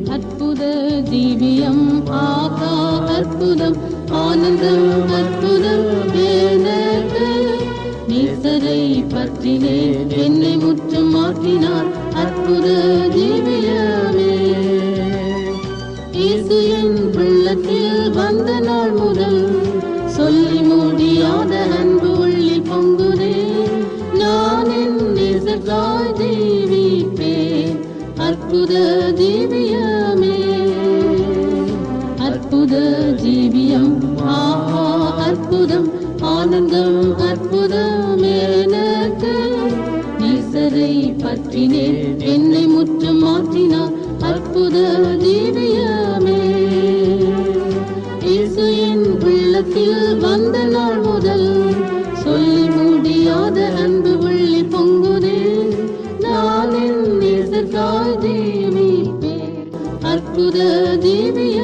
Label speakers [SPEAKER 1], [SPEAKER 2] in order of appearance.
[SPEAKER 1] அற்புத ஜீவியம் ஆகா அற்புதம் ஆனந்தம் அற்புதம் எனக்கு நேசரை பற்றினேன் என்னை முற்றும் மாற்றினார் அற்புத ஜீவியமே இயேசு என் உள்ளத்தில் வந்த நாள் முதல் சொல்லி முடியாத அன்பு உள்ளில் பொங்குதே நான் என் நேசராய் ஜீவிப்பேன் அற்புத ஜீவியமே அற்புத ஜீவியம் ஆஹா அற்புதம் ஆனந்தம் அற்புதம் எனக்கு நேசரை பற்றினேன் என்னை முற்றும் மாற்றினார் அற்புத ஜீவியமே இயேசு என் உள்ளத்தில் வந்த நாள் முதல் சொல்லி முடியாத அன்பு உள்ளி பொங்குதே நான் என் நேசராய் ஜீவிப்பேன் அற்புத ஜீவிய